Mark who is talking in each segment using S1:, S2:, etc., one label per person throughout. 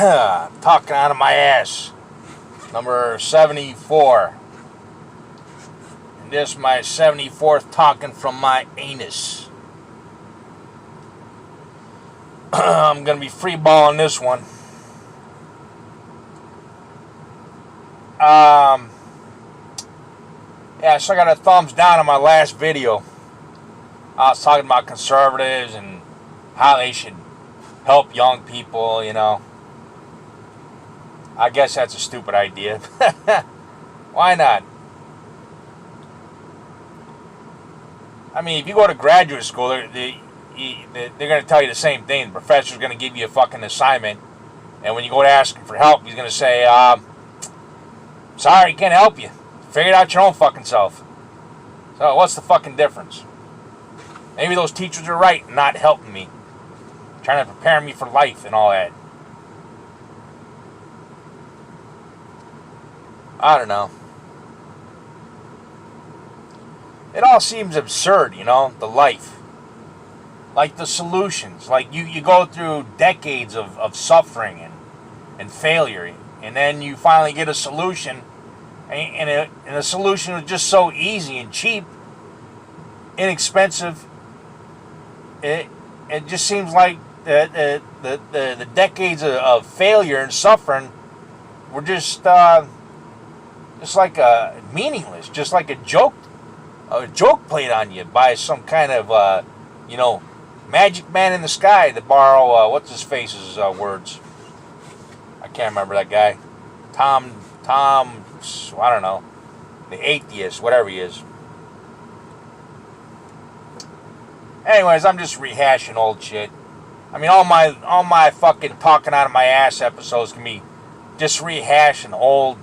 S1: Talking out of my ass. Number 74. And this is my 74th talking from my anus. I'm going to be freeballing this one. Yeah, so I got a thumbs down on my last video. I was talking about conservatives and how they should help young people, you know. I guess that's a stupid idea. Why not? I mean, if you go to graduate school, they're going to tell you the same thing. The professor's going to give you a fucking assignment, and when you go to ask him for help, he's going to say, sorry, can't help you. Figure it out your own fucking self. So what's the fucking difference? Maybe those teachers are right, not helping me. Trying to prepare me for life and all that. I don't know. It all seems absurd, you know, the life. Like the solutions. Like you go through decades of suffering and failure, and then you finally get a solution, and the solution was just so easy and cheap, inexpensive. It just seems like the decades of failure and suffering were just like meaningless, just like a joke played on you by some kind of magic man in the sky, to borrow what's his face's words. I can't remember that guy. Tom, I don't know, the atheist, whatever he is. Anyways, I'm just rehashing old shit. I mean, all my fucking talking out of my ass episodes can be just rehashing old.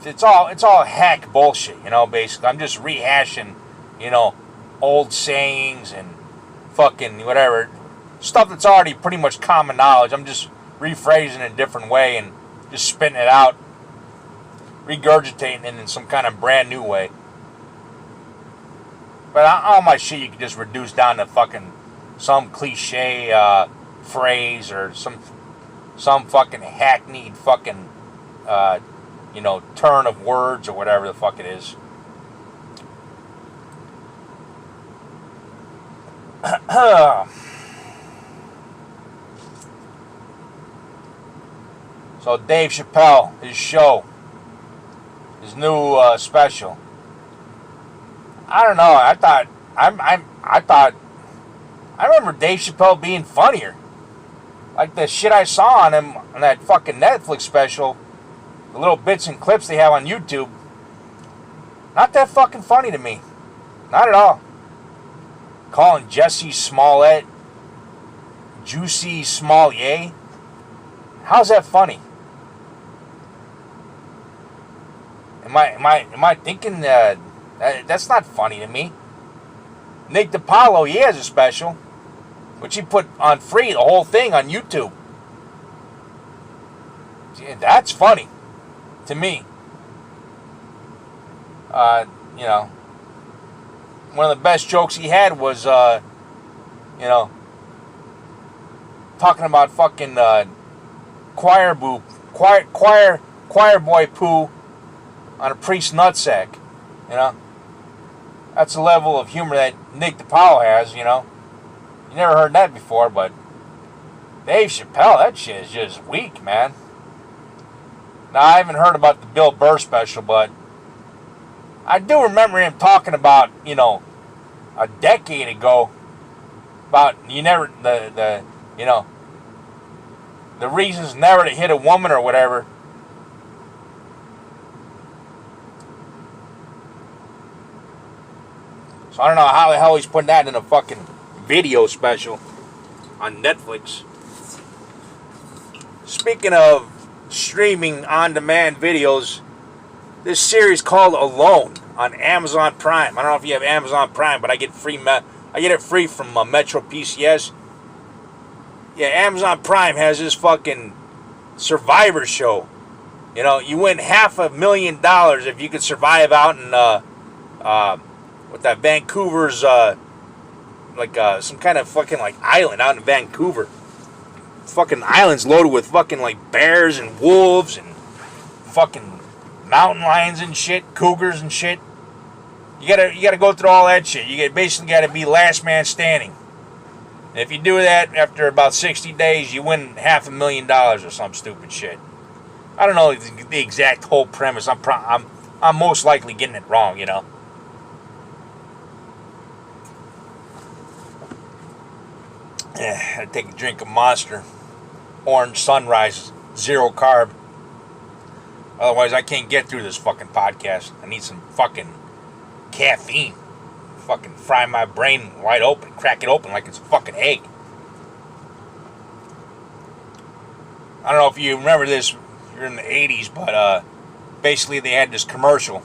S1: It's all hack bullshit, you know. Basically, I'm just rehashing, you know, old sayings and fucking whatever stuff that's already pretty much common knowledge. I'm just rephrasing it a different way and just spitting it out, regurgitating it in some kind of brand new way. But all my shit you can just reduce down to fucking some cliche phrase or some fucking hackneyed fucking turn of words or whatever the fuck it is. So Dave Chappelle, his show, his new special. I don't know. I remember Dave Chappelle being funnier. Like the shit I saw on him on that fucking Netflix special, the little bits and clips they have on YouTube, not that fucking funny to me. Not at all. Calling Jesse Smollett Juicy Smollett. How's that funny? Am I thinking that's not funny to me? Nick DiPaolo, he has a special, which he put on free, the whole thing on YouTube. That's funny to me. One of the best jokes he had was, talking about fucking choir boy poo on a priest's nutsack. You know, that's a level of humor that Nick DiPaolo has. You know, you never heard that before, but Dave Chappelle, that shit is just weak, man. Now, I haven't heard about the Bill Burr special, but I do remember him talking about, a decade ago, about the reasons never to hit a woman or whatever. So I don't know how the hell he's putting that in a fucking video special on Netflix. Speaking of streaming on-demand videos, this series called Alone on Amazon Prime. I don't know if you have Amazon Prime, but I get it free from Metro PCS. Yeah, Amazon Prime has this fucking Survivor show. You know, you win $500,000 if you could survive out in with that Vancouver's some kind of fucking like island out in Vancouver. fucking islands loaded with fucking like bears and wolves and fucking mountain lions and shit, cougars and shit. You gotta go through all that shit. You basically gotta be last man standing. And if you do that after about 60 days, you win $500,000 or some stupid shit. I don't know the exact whole premise. I'm most likely getting it wrong, you know. I take a drink of Monster, Orange Sunrise, 0 carb. Otherwise, I can't get through this fucking podcast. I need some fucking caffeine. Fucking fry my brain wide open, crack it open like it's a fucking egg. I don't know if you remember this, you're in the 80s, but basically they had this commercial.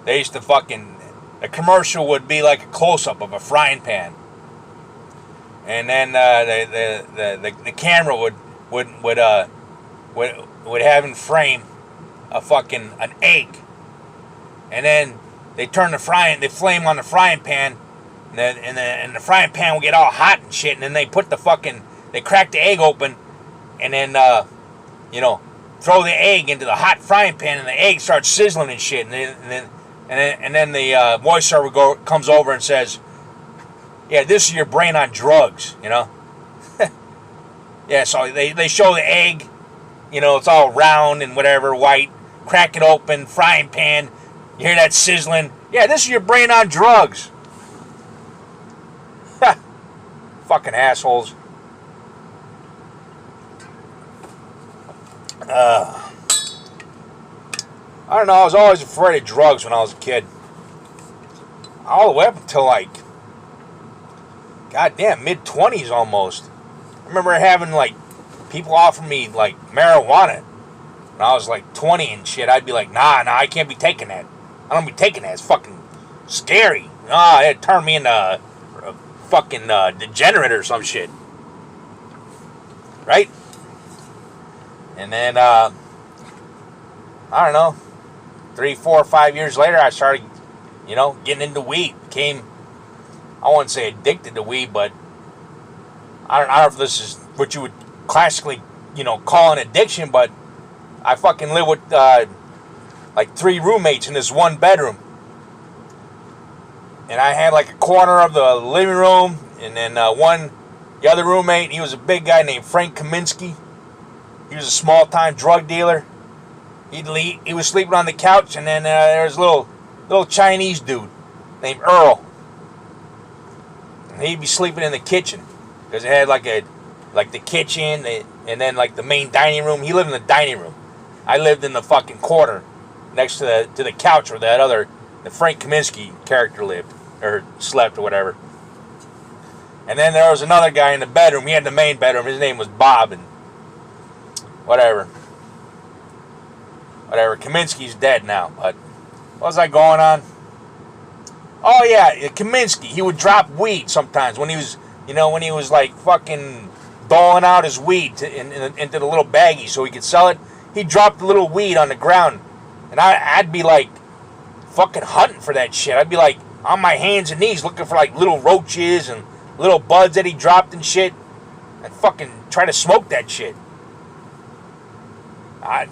S1: They used to the commercial would be like a close-up of a frying pan. And then the camera would have in frame an egg. And then they turn the flame on the frying pan, and the frying pan will get all hot and shit. And then they they crack the egg open, and then throw the egg into the hot frying pan, and the egg starts sizzling and shit. And then the voiceover comes over and says, "Yeah, this is your brain on drugs," you know. Yeah, so they show the egg, it's all round and whatever, white. Crack it open, frying pan. You hear that sizzling? Yeah, this is your brain on drugs. Fucking assholes. I don't know, I was always afraid of drugs when I was a kid. All the way up until goddamn, mid-20s almost. I remember having people offer me marijuana when I was 20 and shit. I'd be like, nah, I can't be taking that. I don't be taking that. It's fucking scary. It turned me into a fucking degenerate or some shit. Right? And then, I don't know, 3, 4, 5 years later, I started, getting into weed. Became, I wouldn't say addicted to weed, but I don't know if this is what you would classically, call an addiction, but I fucking live with, 3 roommates in this one bedroom. And I had a corner of the living room, and then the other roommate, he was a big guy named Frank Kaminsky. He was a small-time drug dealer. He was sleeping on the couch, and then there was a little Chinese dude named Earl. And he'd be sleeping in the kitchen, because it had the kitchen, and then the main dining room. He lived in the dining room. I lived in the fucking corner next to the couch where the Frank Kaminsky character lived, or slept, or whatever. And then there was another guy in the bedroom. He had the main bedroom. His name was Bob, and whatever. Kaminsky's dead now, but what was I going on? Oh yeah, Kaminsky. He would drop weed sometimes when he was, fucking doling out his weed into the little baggie so he could sell it. He dropped the little weed on the ground, and I'd be fucking hunting for that shit. I'd be on my hands and knees looking for little roaches and little buds that he dropped and shit. I'd fucking try to smoke that shit. And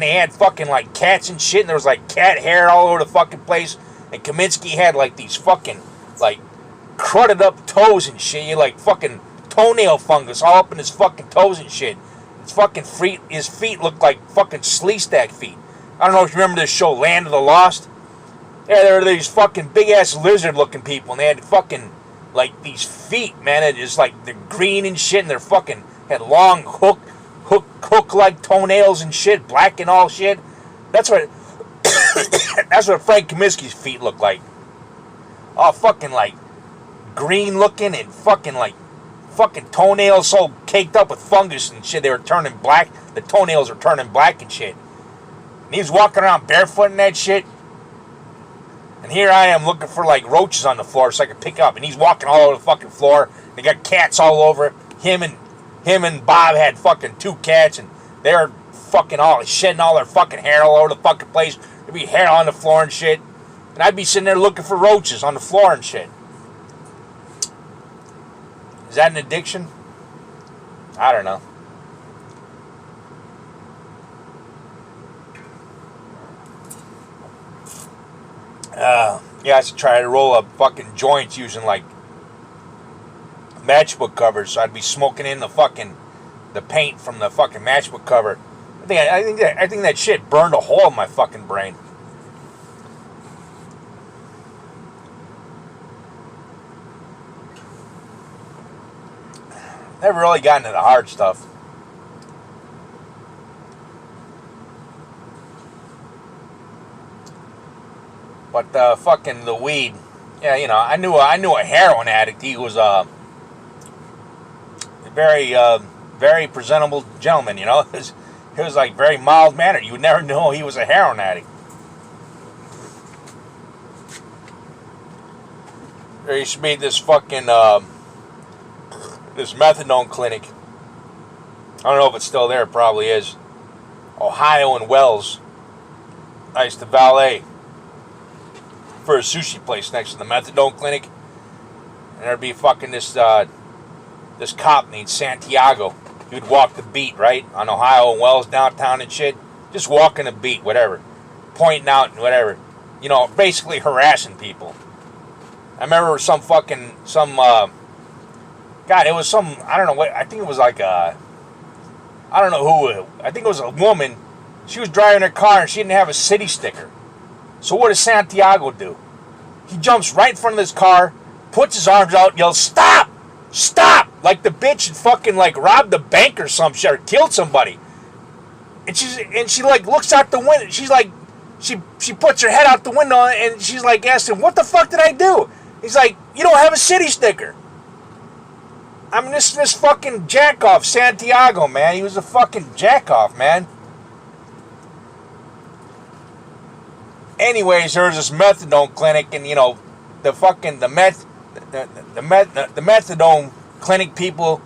S1: they had fucking cats and shit, and there was cat hair all over the fucking place. And Kaminsky had these fucking crudted up toes and shit. You fucking toenail fungus all up in his fucking toes and shit. His feet looked like fucking Sleestack feet. I don't know if you remember this show, Land of the Lost. Yeah, there were these fucking big ass lizard looking people, and they had fucking these feet, man. It is they're green and shit, and they're fucking had long hook like toenails and shit, black and all shit. That's what that's what Frank Kaminsky's feet look like. All fucking green looking and fucking toenails so caked up with fungus and shit. They were turning black. The toenails were turning black and shit. And he was walking around barefoot and that shit. And here I am looking for roaches on the floor so I could pick up. And he's walking all over the fucking floor. They got cats all over. Him and Bob had fucking 2 cats, and they're fucking all shedding all their fucking hair all over the fucking place. There'd be hair on the floor and shit. And I'd be sitting there looking for roaches on the floor and shit. Is that an addiction? I don't know. Yeah, I used to try to roll up fucking joints using like matchbook covers, so I'd be smoking in the paint from the fucking matchbook cover. I think that shit burned a hole in my fucking brain. Never really got into the hard stuff. But fucking the weed, yeah, I knew a heroin addict. He was a very very presentable gentleman. He was like very mild mannered. You would never know he was a heroin addict. There used to be this fucking this methadone clinic. I don't know if it's still there. It probably is. Ohio and Wells. I used to valet for a sushi place next to the methadone clinic, and there'd be fucking this cop named Santiago. He would walk the beat, right, on Ohio and Wells downtown and shit, just walking the beat, whatever, pointing out and whatever, basically harassing people. I remember it was some, I don't know what, I think it was like I don't know who, I think it was a woman. She was driving her car and she didn't have a city sticker. So what does Santiago do? He jumps right in front of this car, puts his arms out, yells, "Stop! Stop!" Like the bitch had fucking like robbed the bank or some shit, or killed somebody. And she like looks out the window. She's like, she puts her head out the window and she's like asking, "What the fuck did I do?" He's like, "You don't have a city sticker." I mean, this fucking jackoff, Santiago, man. He was a fucking jackoff, man. Anyways, there was this methadone clinic, and the methadone clinic people,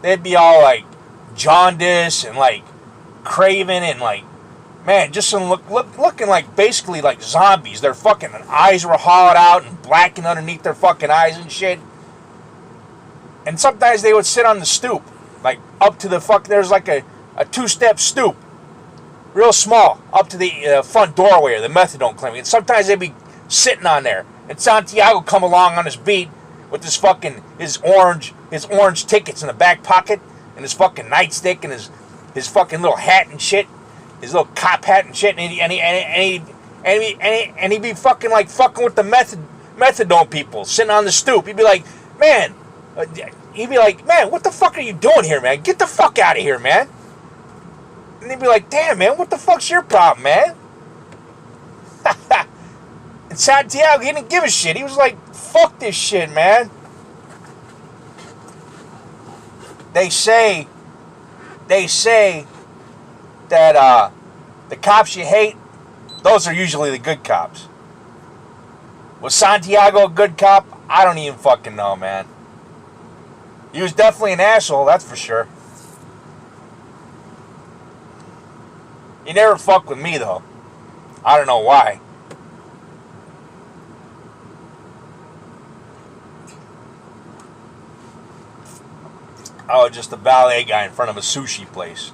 S1: they'd be all like jaundice and like craven and like, man, just some looking like basically like zombies. Their fucking eyes were hollowed out and blackened underneath their fucking eyes and shit. And sometimes they would sit on the stoop, like up to the there's like a two-step stoop. Real small, up to the front doorway of the methadone clinic. And sometimes they'd be sitting on there. And Santiago come along on his beat with his orange tickets in the back pocket, and his fucking nightstick, and his fucking little hat and shit, his little cop hat and shit, and he'd be fucking with the methadone people sitting on the stoop. He'd be like, man, what the fuck are you doing here, man? Get the fuck out of here, man. And they'd be like, damn, man, what the fuck's your problem, man? And Santiago, he didn't give a shit. He was like, fuck this shit, man. They say that the cops you hate, those are usually the good cops. Was Santiago a good cop? I don't even fucking know, man. He was definitely an asshole, that's for sure. He never fucked with me, though. I don't know why. I was just a valet guy in front of a sushi place.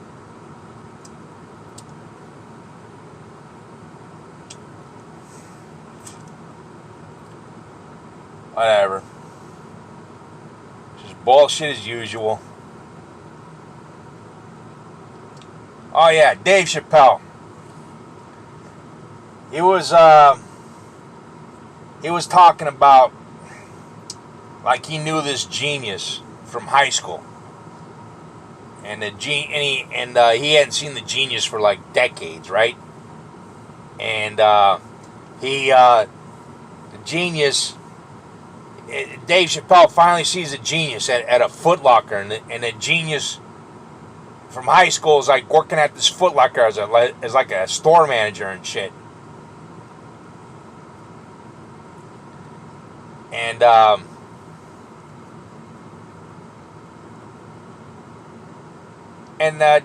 S1: Whatever. Just bullshit as usual. Oh yeah, Dave Chappelle. He was talking about like he knew this genius from high school, and he hadn't seen the genius for like decades, right? And the genius, Dave Chappelle finally sees a genius at a Foot Locker, and the genius from high school is like working at this Foot Locker as like a store manager and shit. And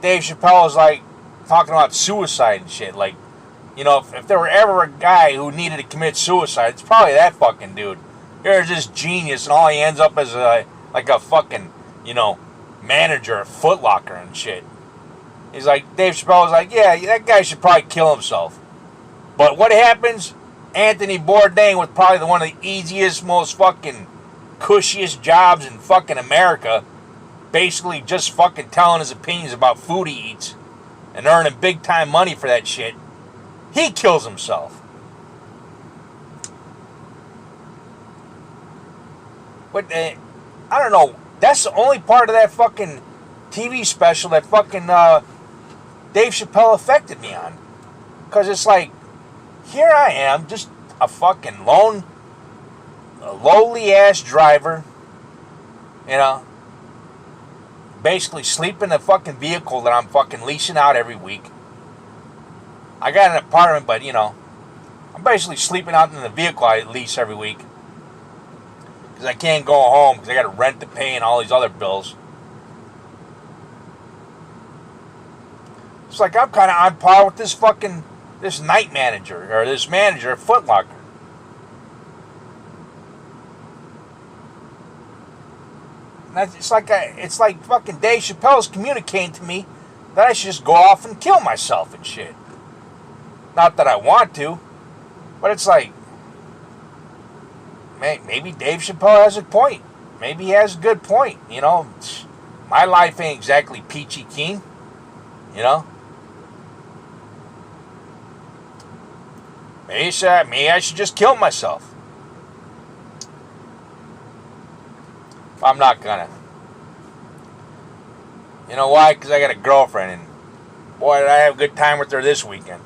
S1: Dave Chappelle is like talking about suicide and shit. Like, if there were ever a guy who needed to commit suicide, it's probably that fucking dude. There's this genius, and all he ends up as a fucking, manager of Foot Locker and shit. He's like, Dave Chappelle was like, yeah, that guy should probably kill himself. But what happens? Anthony Bourdain, with probably one of the easiest, most fucking cushiest jobs in fucking America, basically just fucking telling his opinions about food he eats and earning big time money for that shit, he kills himself. But I don't know. That's the only part of that fucking TV special that fucking Dave Chappelle affected me on. Because it's like, here I am, just a fucking lowly ass driver, you know, basically sleep in a fucking vehicle that I'm fucking leasing out every week. I got an apartment, but you know, I'm basically sleeping out in the vehicle I lease every week. Because I can't go home because I got rent to pay and all these other bills. It's like I'm kind of on par with this night manager, or this manager at Foot Locker. And it's like fucking Dave Chappelle's communicating to me that I should just go off and kill myself and shit. Not that I want to, but it's like, maybe Dave Chappelle has a point. Maybe he has a good point. You know, my life ain't exactly peachy keen. You know. Maybe I should just kill myself. I'm not gonna. You know why? Because I got a girlfriend, and boy, did I have a good time with her this weekend.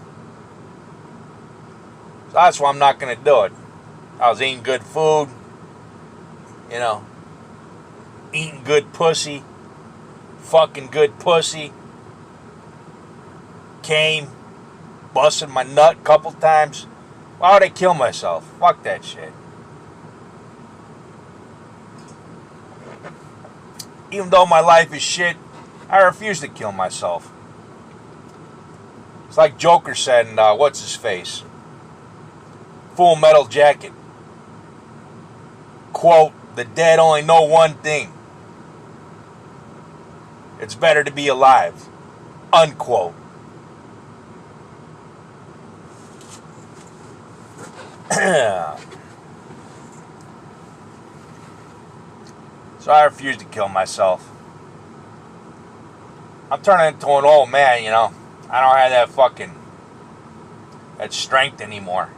S1: So that's why I'm not gonna do it. I was eating good food, you know, eating good pussy, fucking good pussy. Came, busted my nut a couple times. Why would I kill myself? Fuck that shit. Even though my life is shit, I refuse to kill myself. It's like Joker said in, what's his face? Full Metal Jacket. Quote, the dead only know one thing. It's better to be alive. Unquote. So I refuse to kill myself. I'm turning into an old man, you know. I don't have that strength anymore.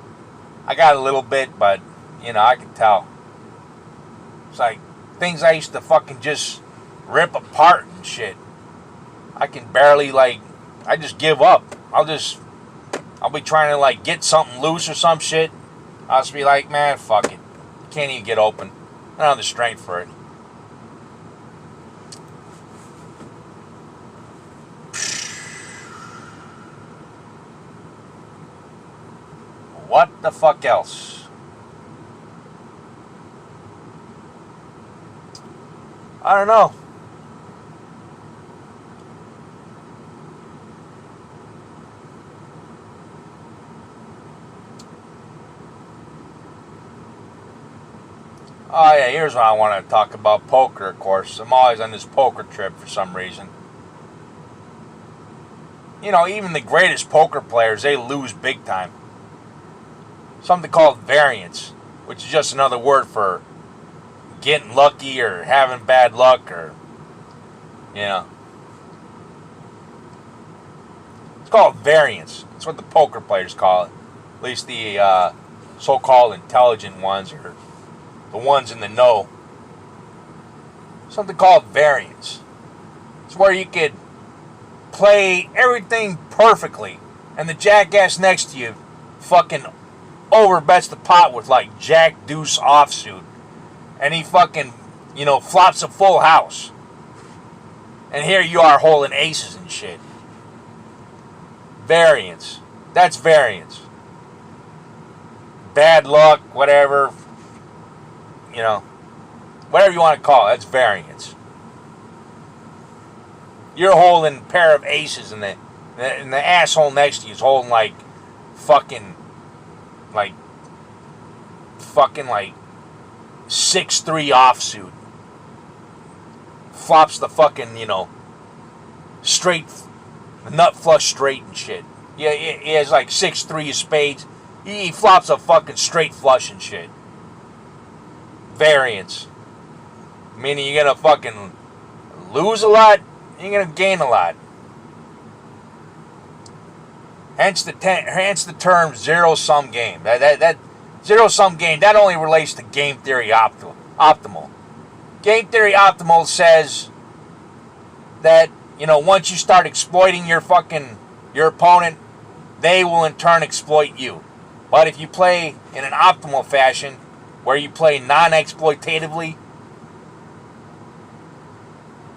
S1: I got a little bit, but, you know, I can tell. It's like things I used to fucking just rip apart and shit. I can barely, I just give up. I'll be trying to, get something loose or some shit. I'll just be like, man, fuck it. Can't even get open. I don't have the strength for it. What the fuck else? I don't know. Oh yeah, here's what I want to talk about. Poker, of course. I'm always on this poker trip for some reason. You know, even the greatest poker players, they lose big time. Something called variance, which is just another word for getting lucky or having bad luck, or, you know. It's called variance. That's what the poker players call it. At least the so-called intelligent ones, or the ones in the know. Something called variance. It's where you could play everything perfectly, and the jackass next to you fucking overbets the pot with Jack Deuce offsuit, and he fucking, flops a full house, and here you are holding aces and shit. Variance. That's variance. Bad luck, whatever, whatever you want to call it, that's variance. You're holding a pair of aces, and the asshole next to you is holding fucking 6-3 offsuit. flops the fucking, straight, nut flush straight and shit. Yeah, he has like 6-3 of spades. He flops a fucking straight flush and shit. Variance. Meaning you're gonna fucking lose a lot, you're gonna gain a lot. Hence the term zero-sum game. That zero-sum game, that only relates to game theory optimal. Game theory optimal says that, once you start exploiting your opponent, they will in turn exploit you. But if you play in an optimal fashion, where you play non-exploitatively,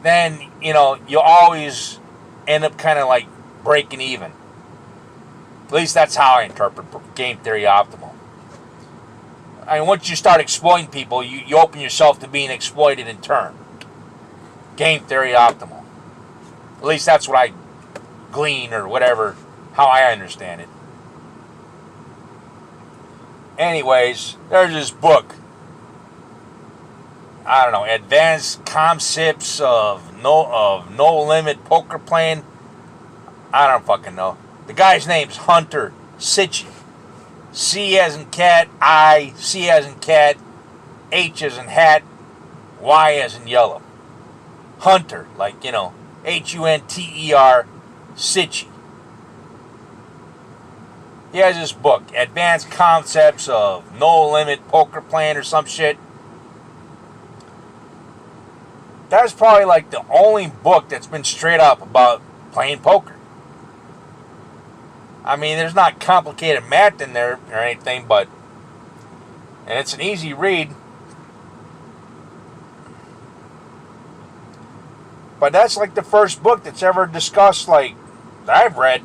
S1: then, you'll always end up kind of like breaking even. At least that's how I interpret game theory optimal. I mean, once you start exploiting people, you open yourself to being exploited in turn. Game theory optimal. At least that's what I glean or whatever, how I understand it. Anyways, there's this book. I don't know, Advanced Concepts of No Limit Poker Playing. I don't fucking know. The guy's name's Hunter Sitchin. C as in cat, I, C as in cat, H as in hat, Y as in yellow. Hunter, like, Hunter, Sitchin. He has this book, Advanced Concepts of No Limit Poker Playing or some shit. That's probably like the only book that's been straight up about playing poker. I mean, there's not complicated math in there or anything, and it's an easy read. But that's like the first book that's ever discussed, like, that I've read.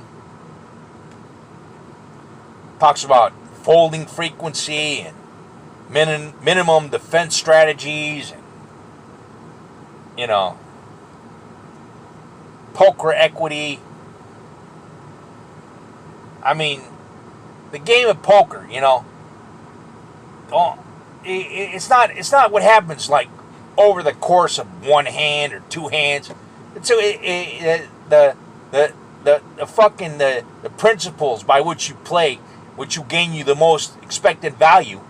S1: Talks about folding frequency and minimum defense strategies and, poker equity. I mean, the game of poker, it's not what happens like over the course of one hand or two hands. The principles by which you play, which will gain you the most expected value,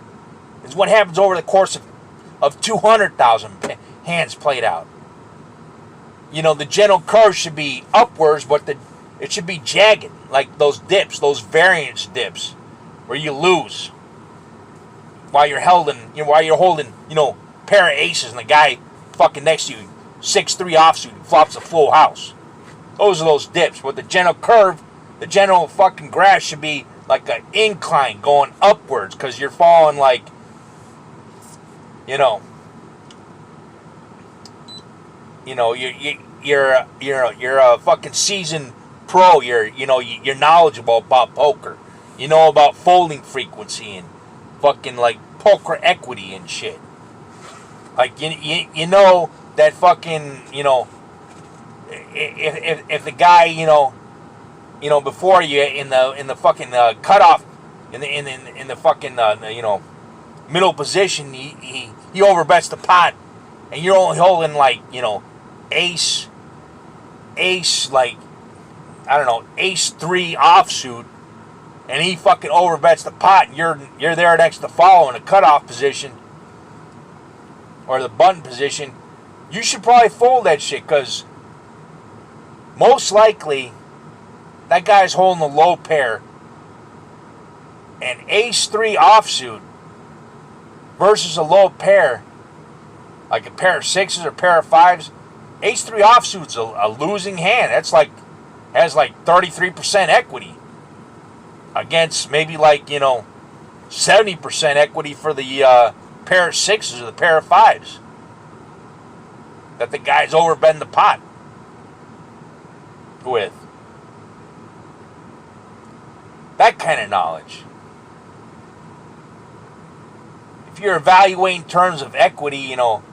S1: is what happens over the course of 200,000 hands played out. The general curve should be upwards, but it should be jagged, like those dips, those variance dips, where you lose while you're holding, pair of aces, and the guy fucking next to you, 6-3 offsuit, flops a full house. Those are those dips. But the general curve, the general fucking graph should be like an incline going upwards, because you're falling like, you're a fucking seasoned pro. You're knowledgeable about poker. You know about folding frequency and fucking like poker equity and shit. Like you know that fucking if the guy before you in the fucking cutoff in the fucking middle position, he overbets the pot, and you're only holding like ace like, I don't know, ace 3 offsuit, and he fucking overbets the pot, and you're there next to follow in the cutoff position or the button position, you should probably fold that shit, because most likely that guy's holding a low pair, and ace 3 offsuit versus a low pair, like a pair of sixes or pair of fives, ace 3 offsuit's a losing hand. That's like, has like 33% equity against maybe like 70% equity for the pair of sixes or the pair of fives that the guy's overbetting the pot with. That kind of knowledge. If you're evaluating in terms of equity, or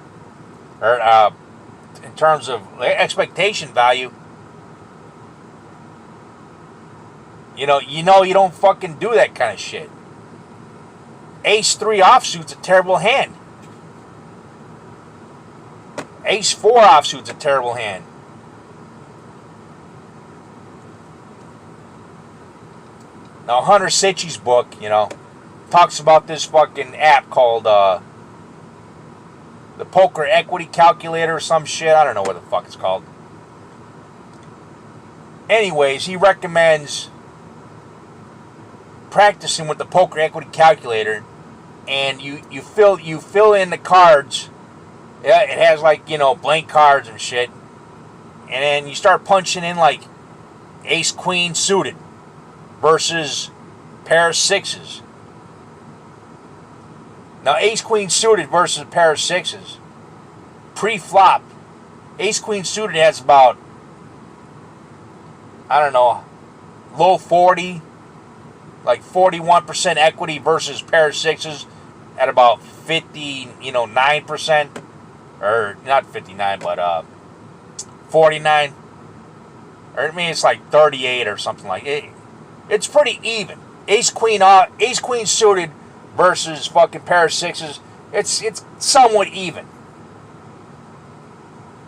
S1: in terms of expectation value, you don't fucking do that kind of shit. Ace 3 offsuit's a terrible hand. Ace 4 offsuit's a terrible hand. Now, Hunter Sitchy's book, talks about this fucking app called the Poker Equity Calculator or some shit. I don't know what the fuck it's called. Anyways, he recommends practicing with the Poker Equity Calculator, and you fill in the cards. Yeah, it has like, blank cards and shit. And then you start punching in like ace queen suited versus pair of sixes. Now, ace queen suited versus a pair of sixes. Pre-flop, ace queen suited has about, I don't know, low 40, like 41% equity versus pair of sixes at about 9%, or not 59, but 49, or I mean it's like 38 or something like it. It's pretty even. Ace queen suited versus fucking pair of sixes. It's somewhat even.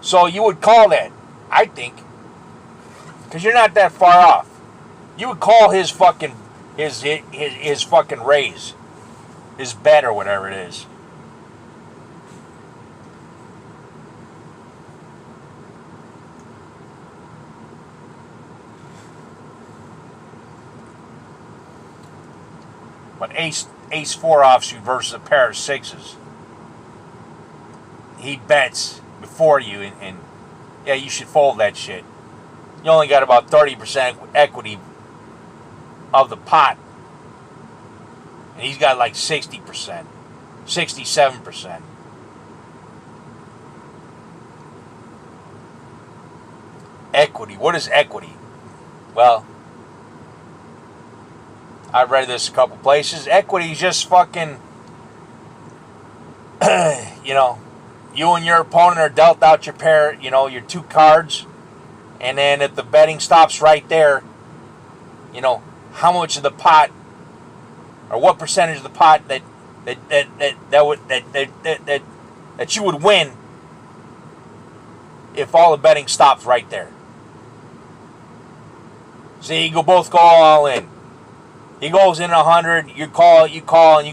S1: So you would call that, I think, because you're not that far off. You would call his fucking raise, his bet or whatever it is. But ace 4 offsuit versus a pair of sixes, he bets before you, and yeah, you should fold that shit. You only got about 30% equity of the pot, and he's got like 60%, 67%. Equity. What is equity? Well, I've read this a couple places. Equity is just fucking, you and your opponent are dealt out your pair, your two cards, and then if the betting stops right there, how much of the pot, or what percentage of the pot that you would win if all the betting stops right there. So you both go all in. He goes in 100, you call, and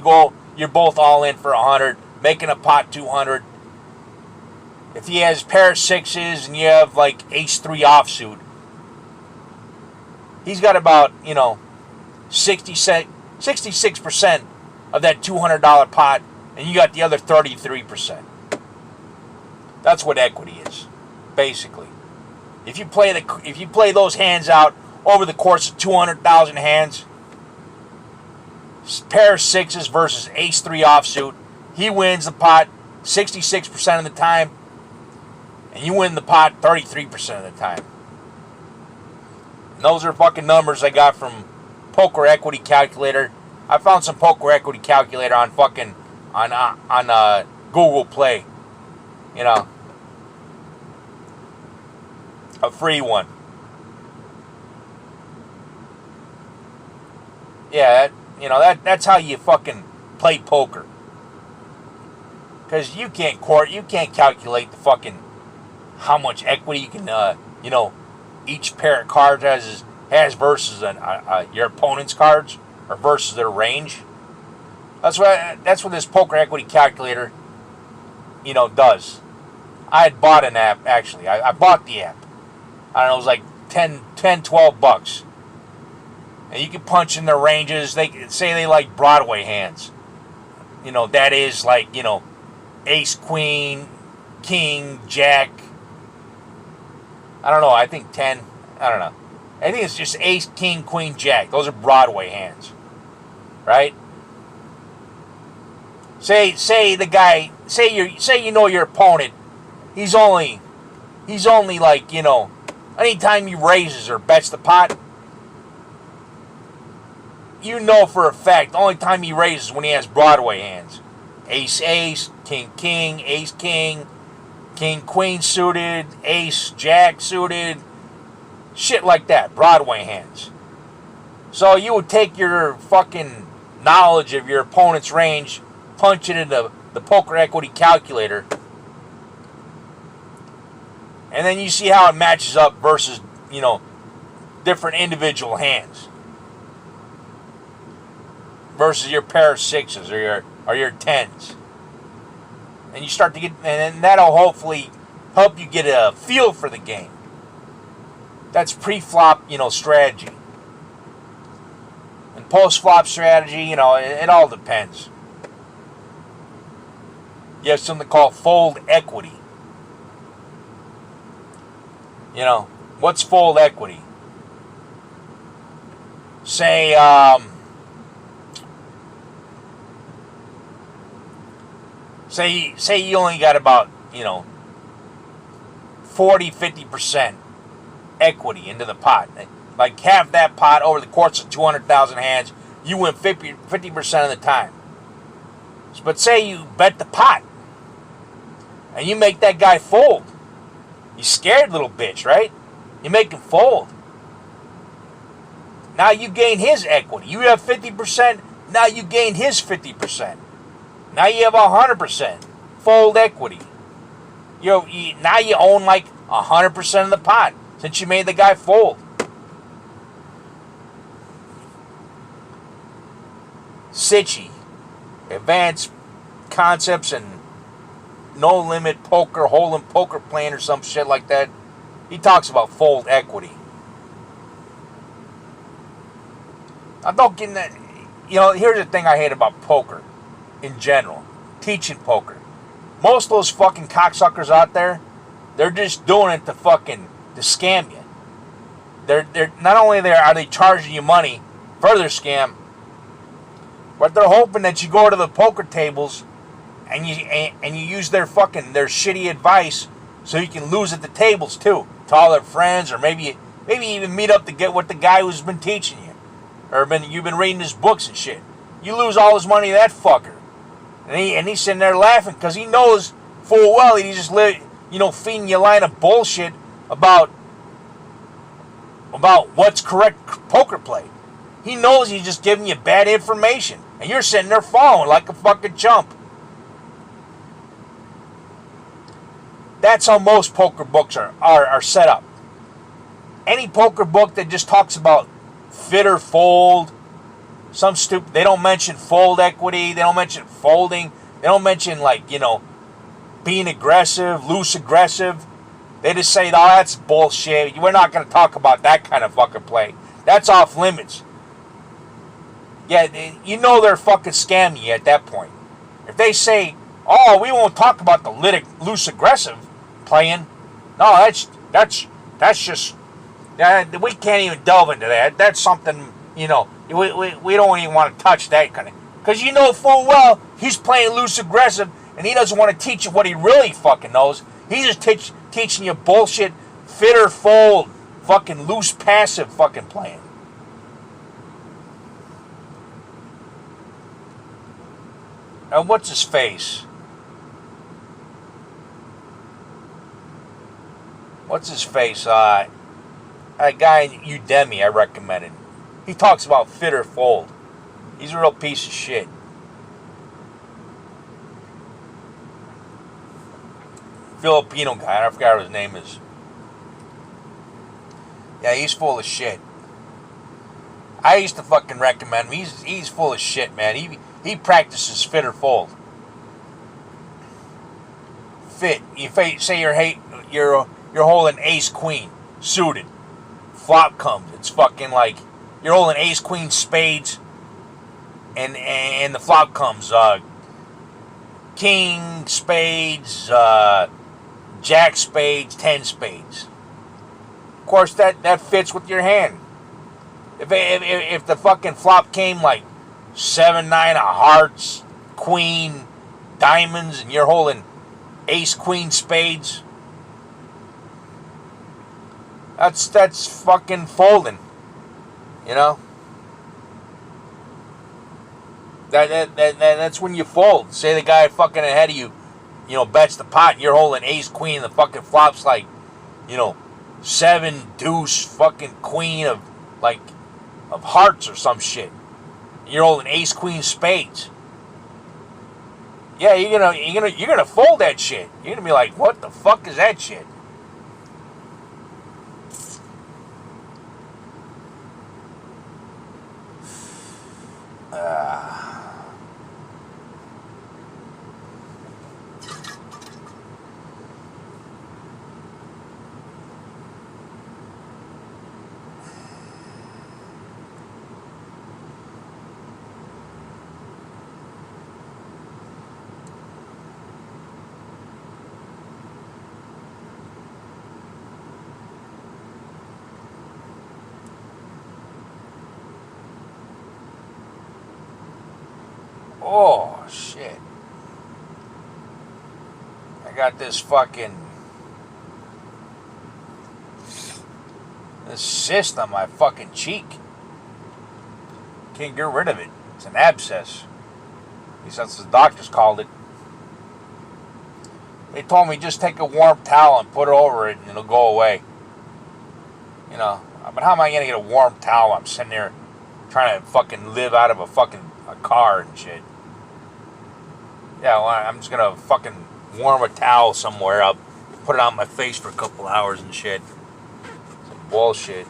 S1: you're both all in for 100, making a pot 200. If he has pair of sixes and you have like ace 3 offsuit, he's got about, 66% of that $200 pot, and you got the other 33%. That's what equity is, basically. If you play those hands out over the course of 200,000 hands, pair of sixes versus ace 3 offsuit, he wins the pot 66% of the time, and you win the pot 33% of the time. And those are fucking numbers I got from Poker Equity Calculator. I found some Poker Equity Calculator on fucking on Google Play. A free one. Yeah, that's how you fucking play poker. Because you can't calculate the fucking how much equity you can, each pair of cards has versus your opponent's cards, or versus their range. That's what this Poker Equity Calculator, does. I had bought an app, actually. I bought the app. I don't know, it was like $10-12. And you can punch in their ranges. They say they like Broadway hands. That is like, ace, queen, king, jack. I don't know. I think 10. I don't know. I think it's just ace, king, queen, jack. Those are Broadway hands. Right? Say the guy, say your opponent, he's only like, anytime he raises or bets the pot, for a fact, the only time he raises when he has Broadway hands. Ace, ace, king, king, ace, king, king, queen suited, ace, jack suited, shit like that, Broadway hands. So you would take your fucking knowledge of your opponent's range, punch it into the Poker Equity Calculator, And then you see how it matches up versus, different individual hands. Versus your pair of sixes or your tens. And you start to get, and that'll hopefully help you get a feel for the game. That's pre-flop, strategy. And post-flop strategy, it all depends. You have something called fold equity. What's fold equity? Say, say you only got about, 40-50% equity into the pot. Like half that pot over the course of 200,000 hands, you win 50% of the time. But say you bet the pot and you make that guy fold. You scared little bitch, right? You make him fold. Now you gain his equity. You have 50%, now you gain his 50%. Now you have 100% fold equity. Now you own like 100% of the pot since you made the guy fold. Sitchy, Advanced Concepts and No Limit Poker, Hold'em Poker Plan or some shit like that. He talks about fold equity. I don't get that. Here's the thing I hate about poker in general. Teaching poker. Most of those fucking cocksuckers out there, they're just doing it to scam you. They're not only are they charging you money for their scam, but they're hoping that you go to the poker tables and you use their shitty advice so you can lose at the tables too to all their friends, or maybe even meet up to get with the guy who's been teaching you, or you've been reading his books and shit. You lose all his money to that fucker. And he's sitting there laughing because he knows full well he's just feeding you a line of bullshit about what's correct poker play. He knows he's just giving you bad information, and you're sitting there following like a fucking chump. That's how most poker books are set up. Any poker book that just talks about fit or fold, they don't mention fold equity, they don't mention folding, they don't mention being aggressive, loose aggressive. They just say, oh, that's bullshit. We're not going to talk about that kind of fucking play. That's off limits. Yeah, they're fucking scamming you at that point. If they say, oh, we won't talk about the loose aggressive playing, no, that's just, we can't even delve into that. That's something, we don't even want to touch that kind of, because full well he's playing loose aggressive and he doesn't want to teach you what he really fucking knows. He's just teaching you bullshit, fit or fold, fucking loose passive fucking playing. And what's his face? What's his face? That guy in Udemy I recommended. He talks about fit or fold. He's a real piece of shit. Filipino guy. I forgot what his name is. Yeah, he's full of shit. I used to fucking recommend him. He's full of shit, man. He practices fit or fold. Fit. You say you're holding ace queen suited. Flop comes. It's fucking like you're holding ace queen spades, and the flop comes king spades, jack spades, 10 spades. Of course, that fits with your hand. If the fucking flop came like 7, 9 of hearts, queen, diamonds, and you're holding ace, queen, spades, that's fucking folding, That's when you fold. Say the guy fucking ahead of you, bets the pot, and you're holding ace, queen, and the fucking flop's like, 7 deuce fucking queen of hearts or some shit. You're holding ace, queen, spades. Yeah, you're gonna fold that shit. You're gonna be like, what the fuck is that shit? Oh, shit. I got this cyst on my fucking cheek. Can't get rid of it. It's an abscess. At least that's what the doctors called it. They told me just take a warm towel and put it over it and it'll go away. You know, but how am I going to get a warm towel? I'm sitting there trying to fucking live out of a car and shit. Yeah, well, I'm just going to fucking warm a towel somewhere. I'll put it on my face for a couple hours and shit. Some bullshit.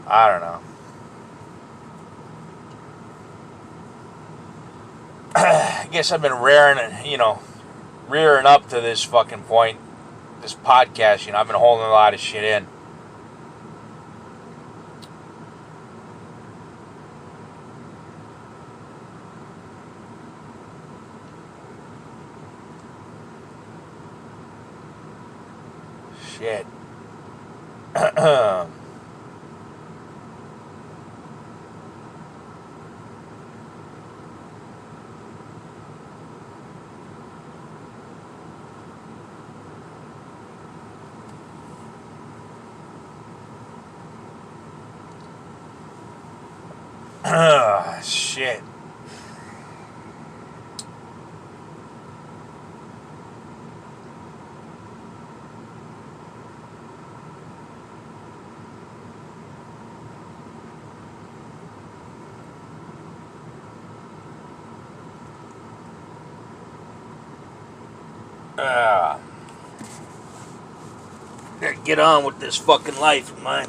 S1: I don't know. I guess I've been rearing up to this fucking point. This podcast, I've been holding a lot of shit in. Shit. Shit. Gotta get on with this fucking life of mine.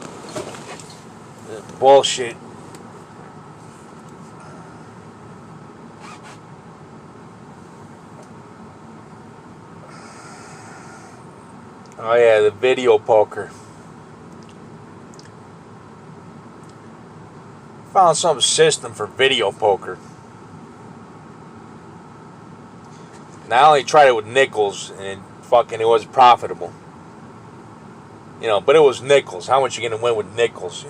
S1: Bullshit. Oh yeah, the video poker. Found some system for video poker. Now I only tried it with nickels and fucking it was profitable. But it was nickels. How much you gonna win with nickels,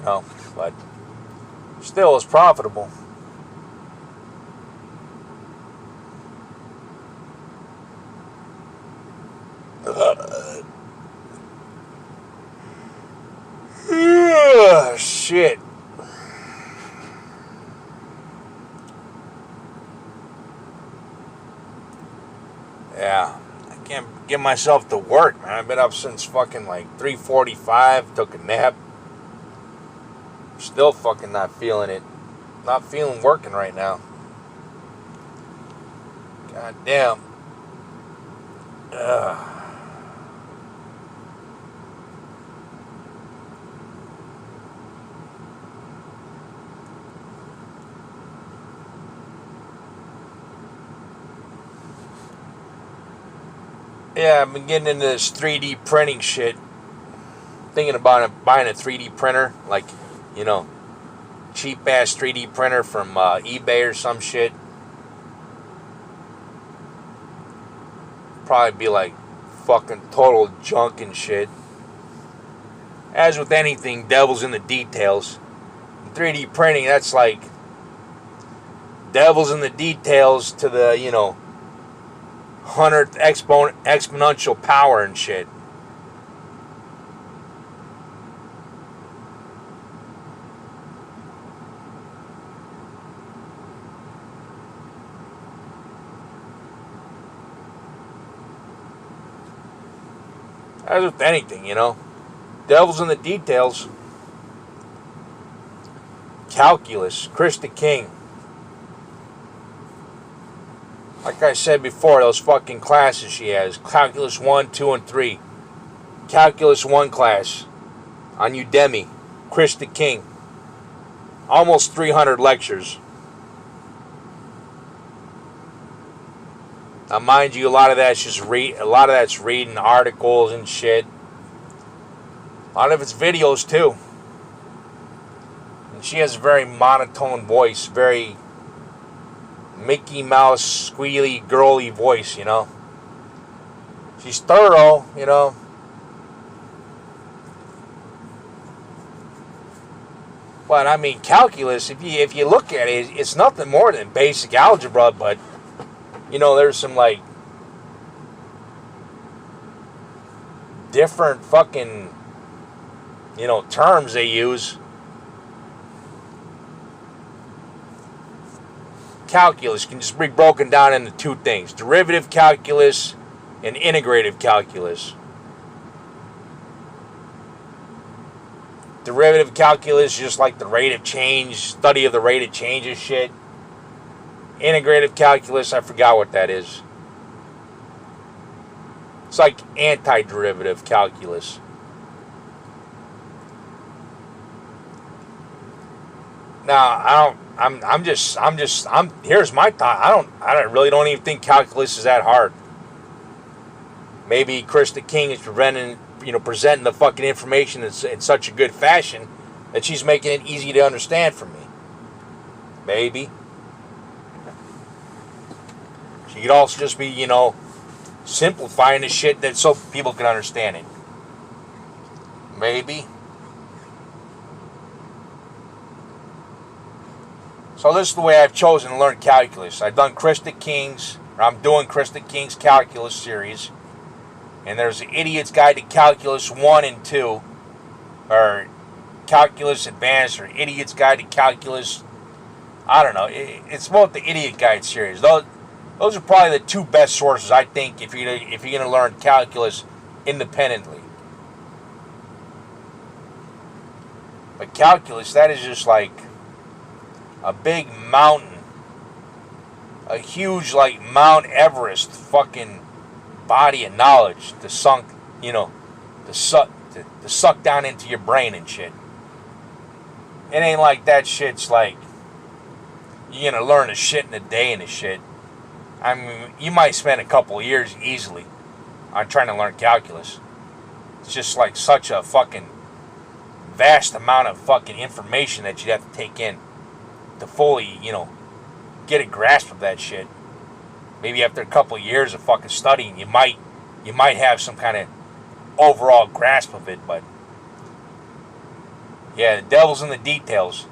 S1: But still it's profitable. Shit. Yeah. I can't get myself to work, man. I've been up since fucking like 3:45. Took a nap. Still fucking not feeling it. Not feeling working right now. God damn. Ugh. Yeah, I've been getting into this 3D printing shit. Thinking about buying a 3D printer, like, cheap ass 3D printer from eBay or some shit. Probably be like fucking total junk and shit. As with anything, devil's in the details. 3D printing, that's like devil's in the details to the, 100th exponential power and shit. As with anything, devil's in the details. Calculus, Krista King. Like I said before, those fucking classes she has. Calculus 1, 2, and 3. Calculus 1 class on Udemy. Krista King. Almost 300 lectures. Now, mind you, a lot of that's reading articles and shit. A lot of it's videos too. And she has a very monotone voice, very Mickey Mouse, squealy, girly voice, you know. She's thorough, you know. But I mean, calculus, if you look at it, it's nothing more than basic algebra, but, you know, there's some, like, different fucking, you know, terms they use. Calculus can just be broken down into two things: derivative calculus and integrative calculus. Derivative calculus is just like the rate of change, study of the rate of change of shit. Integrative calculus, I forgot what that is. It's like antiderivative calculus. Now, here's my thought. I really don't even think calculus is that hard. Maybe Krista King is presenting the fucking information in such a good fashion that she's making it easy to understand for me. Maybe. She could also just be, simplifying the shit that so people can understand it. Maybe. So this is the way I've chosen to learn calculus. I'm doing Krista King's calculus series. And there's the Idiot's Guide to Calculus 1 and 2. Or Calculus Advanced, or Idiot's Guide to Calculus. I don't know. It's both the Idiot Guide series. Those are probably the two best sources, I think, if you're going to learn calculus independently. But calculus, that is just like a big mountain. A huge, like, Mount Everest fucking body of knowledge to suck down into your brain and shit. It ain't like that shit's like you're gonna learn a shit in a day and a shit. I mean, you might spend a couple of years easily on trying to learn calculus. It's just like such a fucking vast amount of fucking information that you'd have to take in to fully, get a grasp of that shit. Maybe after a couple of years of fucking studying, you might have some kind of overall grasp of it, but yeah, the devil's in the details.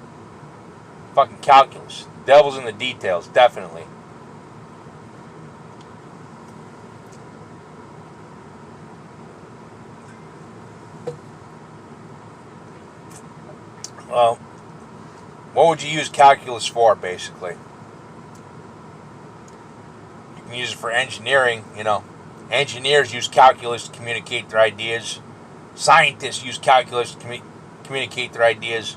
S1: Fucking calculus. The devil's in the details, definitely. Well, what would you use calculus for, basically? You can use it for engineering, Engineers use calculus to communicate their ideas. Scientists use calculus to communicate their ideas.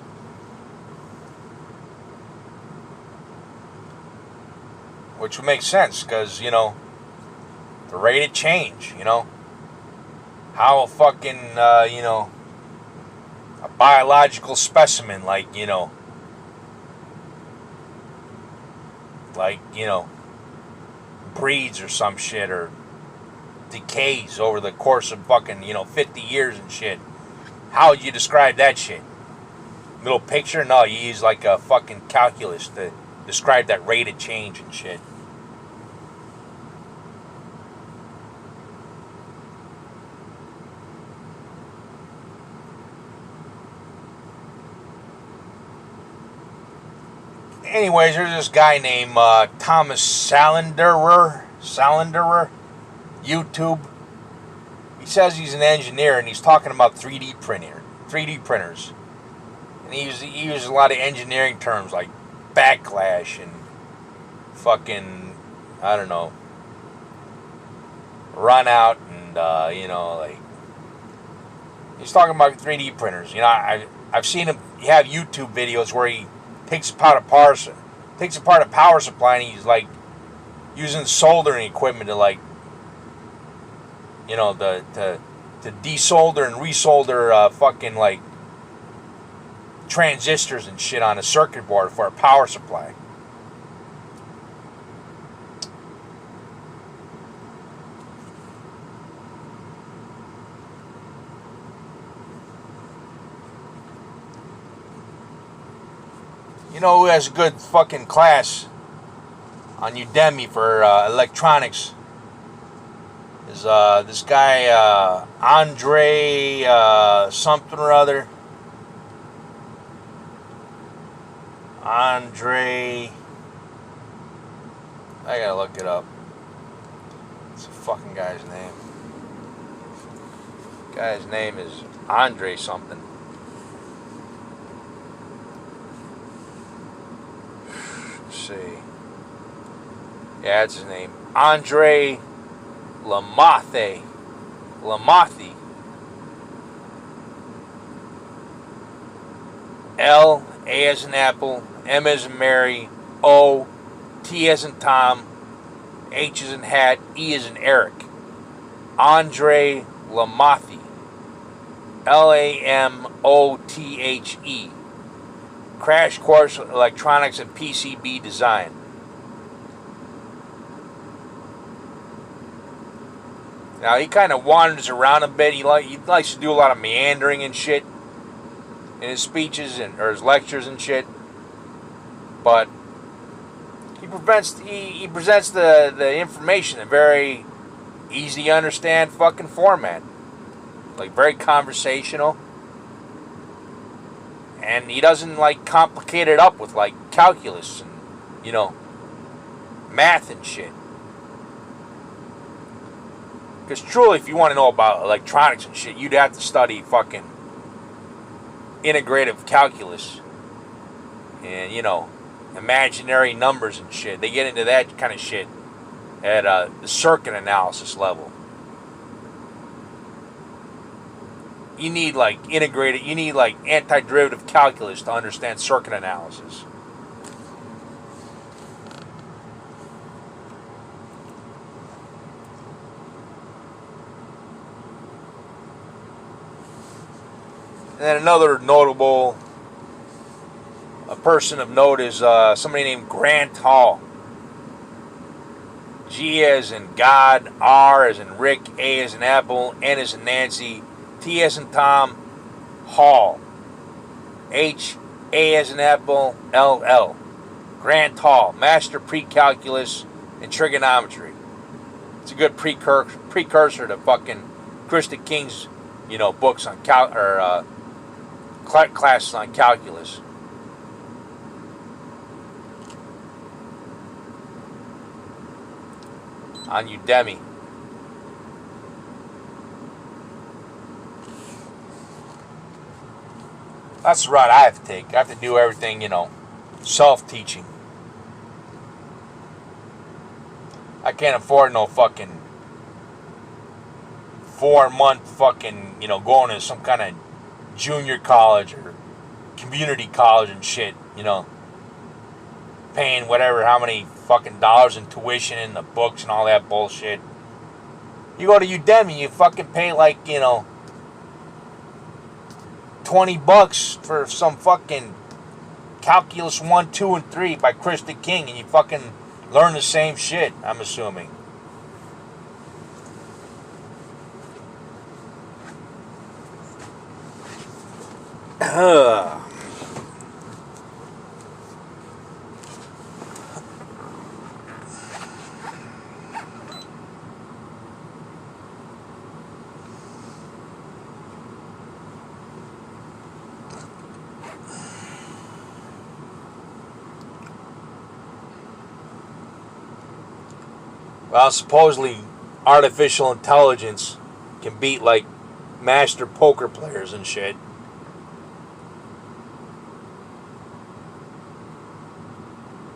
S1: Which would make sense, because, the rate of change, how a fucking, a biological specimen, breeds or some shit, or decays over the course of fucking, 50 years and shit. How would you describe that shit? Little picture? No, you use like a fucking calculus to describe that rate of change and shit. Anyways, there's this guy named Thomas Salanderer, YouTube. He says he's an engineer, and he's talking about 3D printers. And he uses a lot of engineering terms like backlash and fucking, I don't know, run out, and he's talking about 3D printers. I've seen him have YouTube videos where he takes apart a power supply, and he's like using soldering equipment to to desolder and resolder fucking like transistors and shit on a circuit board for a power supply. Who has a good fucking class on Udemy for electronics is this guy Andre something or other. Andre, I gotta look it up. What's the fucking guy's name? Guy's name is Andre something. Let's see. Yeah, that's his name. Andre Lamathe. Lamathi. L, A as in apple, M as in Mary, O, T as in Tom, H as in hat, E as in Eric. Andre Lamathe. Lamothe. Crash Course Electronics and PCB Design. Now, he kind of wanders around a bit. He likes to do a lot of meandering and shit in his speeches or his lectures and shit. But he presents the information in a very easy to understand fucking format. Like, very conversational. And he doesn't, like, complicate it up with, like, calculus and, math and shit. Because truly, if you want to know about electronics and shit, you'd have to study fucking integrative calculus and, imaginary numbers and shit. They get into that kind of shit at the circuit analysis level. You need, like, antiderivative calculus to understand circuit analysis. And then another notable person of note is somebody named Grant Hall. G as in God, R as in Rick, A as in Apple, N as in Nancy, T as in Tom, Hall. H, A as in Apple, LL. Grant Hall, Master Pre-Calculus in Trigonometry. It's a good precursor to fucking Krista King's, books on classes on calculus. On Udemy. That's the route I have to take. I have to do everything, self-teaching. I can't afford no fucking 4-month fucking, going to some kind of junior college or community college and shit, paying how many fucking dollars in tuition and the books and all that bullshit. You go to Udemy, you fucking pay like, $20 for some fucking Calculus 1, 2, and 3 by Krista King, and you fucking learn the same shit, I'm assuming. Well, supposedly artificial intelligence can beat like master poker players and shit.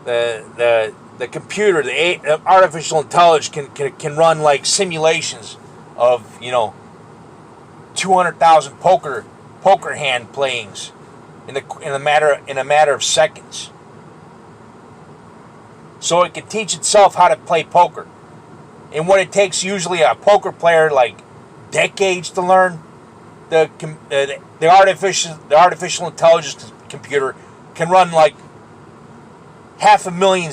S1: The computer, the artificial intelligence can run like simulations of 200,000 poker hand playings in a matter of seconds. So it can teach itself how to play poker. And what it takes usually a poker player like decades to learn, the artificial intelligence computer can run like half a million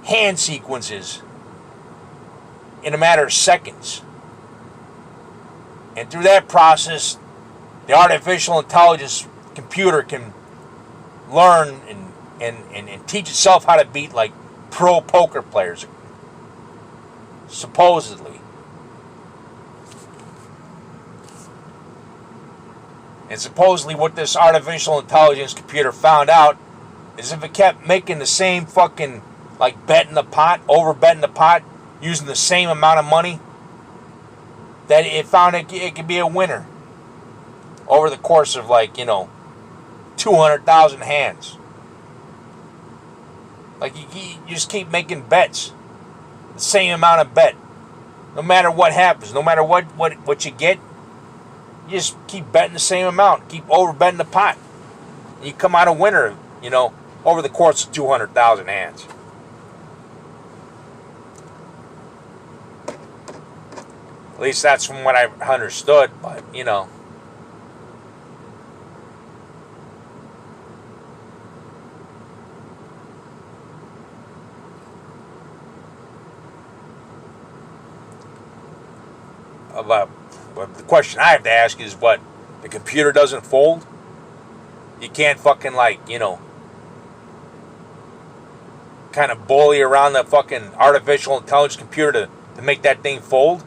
S1: hand sequences in a matter of seconds. And through that process, the artificial intelligence computer can learn and and teach itself how to beat like pro poker players, supposedly. And supposedly what this artificial intelligence computer found out is if it kept making the same fucking, like, bet in the pot, over betting the pot, using the same amount of money, that it found it could be a winner over the course of, like, 200,000 hands. Like, you just keep making bets. The same amount of bet. No matter what happens, no matter what you get, you just keep betting the same amount. Keep over betting the pot. And you come out a winner, over the course of 200,000 hands. At least that's from what I understood, but, But the question I have to ask is what? The computer doesn't fold? You can't fucking, kind of bully around the fucking artificial intelligence computer to make that thing fold?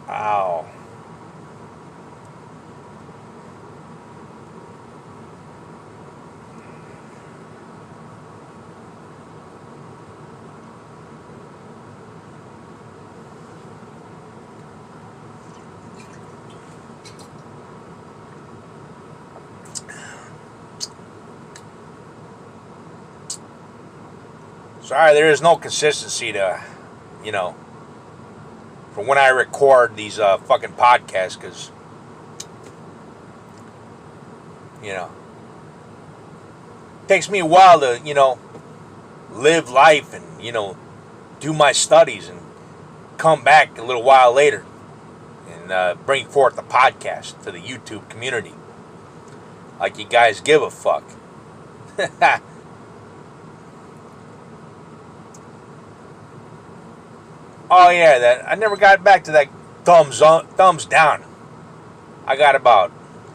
S1: Wow. Sorry, there is no consistency to, for when I record these fucking podcasts, because, it takes me a while to, live life and, do my studies and come back a little while later and bring forth the podcast to the YouTube community. Like you guys give a fuck. Oh yeah, that I never got back to that thumbs down. I got about,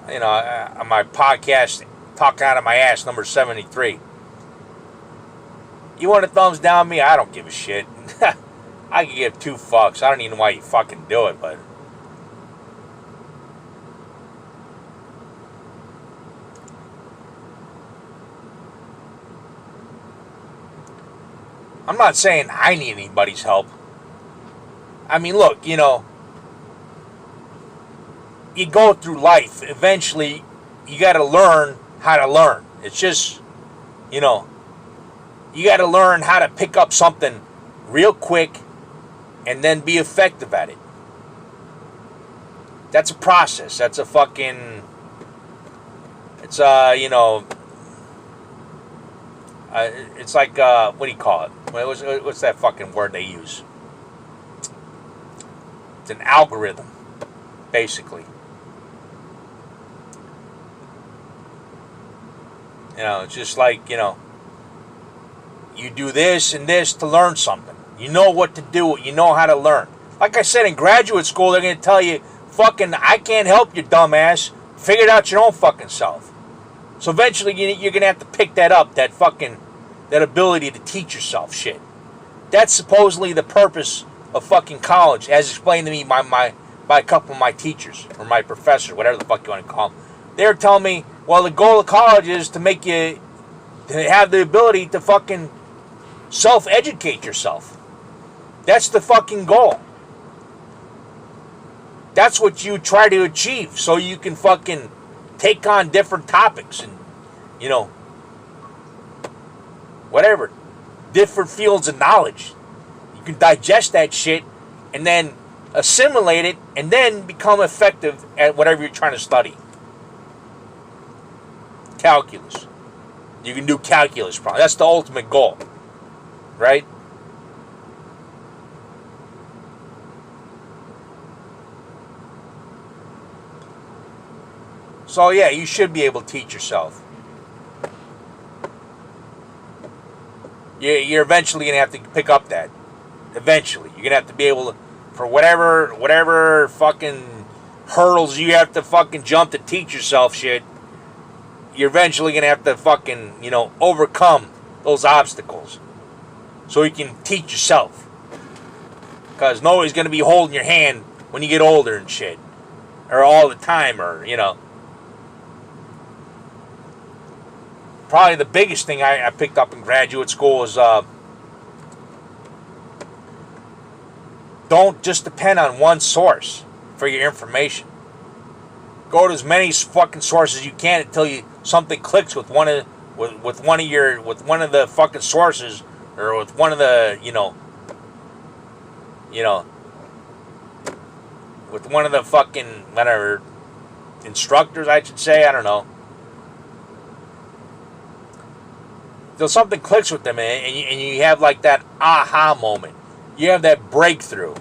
S1: on my podcast, Talk Out of My Ass, number 73. You want a thumbs down me? I don't give a shit. I can give two fucks. I don't even know why you fucking do it, but I'm not saying I need anybody's help. I mean, look, you go through life. Eventually, you got to learn how to learn. It's just, you got to learn how to pick up something real quick and then be effective at it. That's a process. That's a fucking, it's, it's like, what do you call it? What's that fucking word they use? It's an algorithm, basically. It's just like, you do this and this to learn something. You know what to do. You know how to learn. Like I said, in graduate school, they're going to tell you, fucking, I can't help you, dumbass. Figure it out your own fucking self. So eventually, you're going to have to pick that up, that ability to teach yourself shit. That's supposedly the purpose of fucking college, as explained to me by a couple of my teachers, or my professors, whatever the fuck you want to call them. They were telling me, well, the goal of college is to make you, to have the ability to fucking self-educate yourself. That's the fucking goal. That's what you try to achieve, so you can fucking take on different topics and, whatever, different fields of knowledge. You can digest that shit and then assimilate it and then become effective at whatever you're trying to study. Calculus. You can do calculus problems. That's the ultimate goal, right? So yeah, you should be able to teach yourself. You're eventually going to have to pick up that. Eventually. You're going to have to be able to, for whatever fucking hurdles you have to fucking jump to teach yourself shit, you're eventually going to have to fucking, overcome those obstacles. So you can teach yourself. Because nobody's going to be holding your hand when you get older and shit. Or all the time, or, Probably the biggest thing I picked up in graduate school is don't just depend on one source for your information. Go to as many fucking sources as you can until something clicks with one of the fucking sources, or with one of the with one of the fucking whatever instructors, I should say. I don't know. Till something clicks with them, and you have like that aha moment. You have that breakthrough.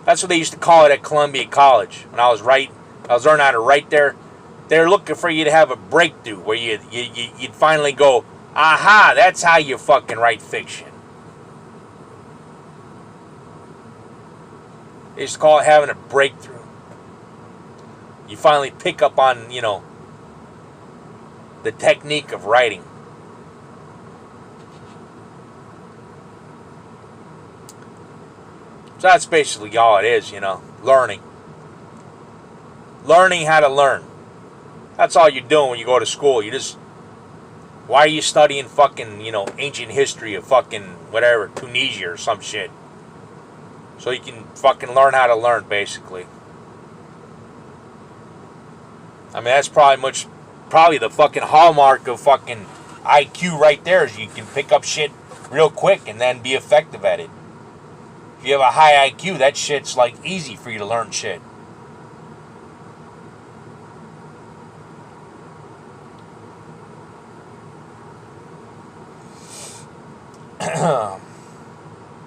S1: That's what they used to call it at Columbia College when I was learning how to write there. They're looking for you to have a breakthrough where you'd finally go, aha, that's how you fucking write fiction. They used to call it having a breakthrough. You finally pick up on, the technique of writing. So that's basically all it is, learning. Learning how to learn. That's all you're doing when you go to school. Why are you studying fucking, ancient history of fucking, whatever, Tunisia or some shit? So you can fucking learn how to learn, basically. I mean, that's probably the fucking hallmark of fucking IQ right there, is you can pick up shit real quick and then be effective at it. If you have a high IQ, that shit's like easy for you to learn shit.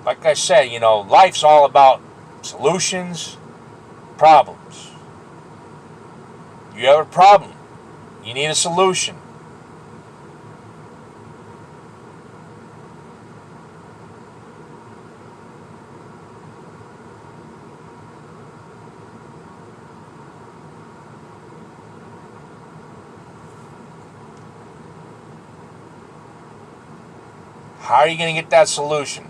S1: Like I said, life's all about solutions, problems. You have a problem, you need a solution. How are you going to get that solution?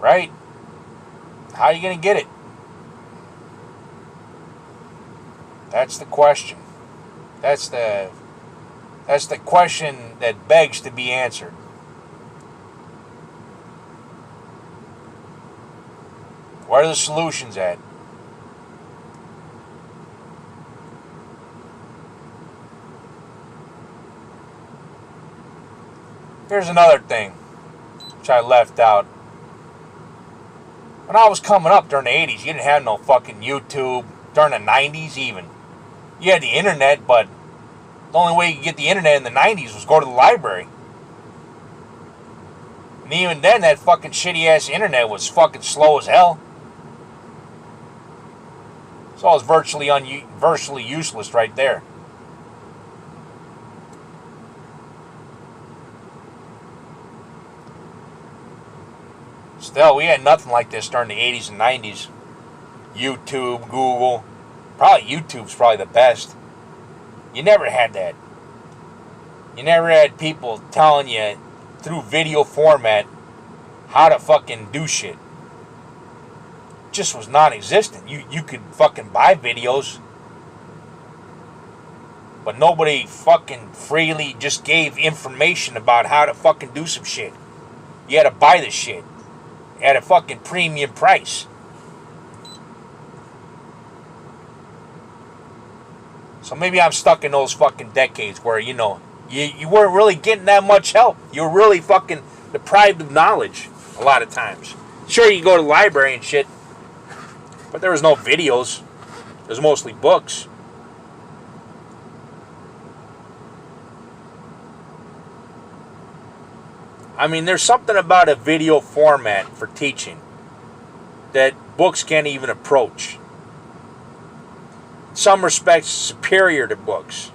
S1: Right? How are you going to get it? That's the question. That's the question that begs to be answered. Where are the solutions at? Here's another thing which I left out. When I was coming up during the 80s, you didn't have no fucking YouTube. During the 90s even. You had the internet, but the only way you could get the internet in the 90s was go to the library. And even then, that fucking shitty ass internet was fucking slow as hell. So it was virtually useless right there. Still, we had nothing like this during the 80s and 90s. YouTube, Google. YouTube's probably the best. You never had that. You never had people telling you through video format how to fucking do shit. It just was non-existent. You could fucking buy videos, but nobody fucking freely just gave information about how to fucking do some shit. You had to buy the shit at a fucking premium price. So maybe I'm stuck in those fucking decades where, you weren't really getting that much help. You were really fucking deprived of knowledge a lot of times. Sure, you go to the library and shit, but there was no videos. It was mostly books. I mean, there's something about a video format for teaching that books can't even approach. some respects, superior to books.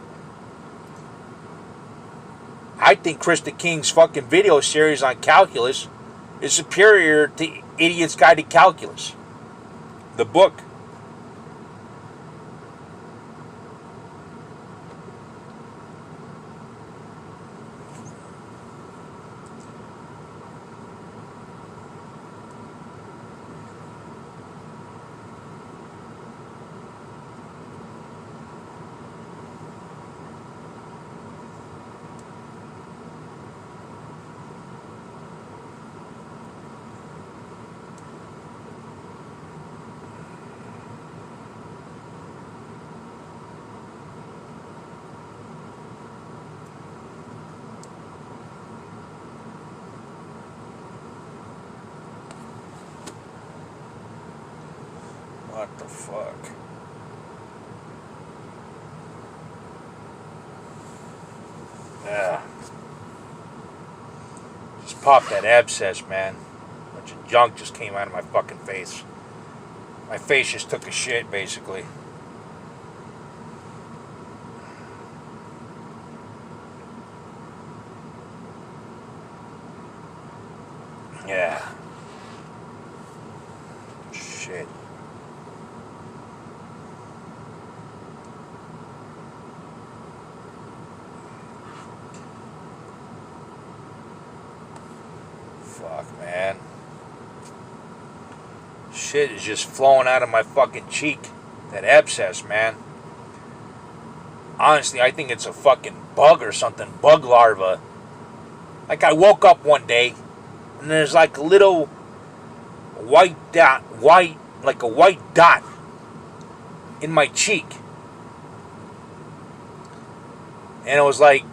S1: I think Krista King's fucking video series on calculus is superior to Idiot's Guide to Calculus, the book. What the fuck? Yeah. Just popped that abscess, man. A bunch of junk just came out of my fucking face. My face just took a shit, basically. Yeah. Shit. Fuck, man. Shit is just flowing out of my fucking cheek. That abscess, man. Honestly, I think it's a fucking bug or something. Bug larva. Like, I woke up one day, and there's like a little white dot, like a white dot in my cheek. And it was like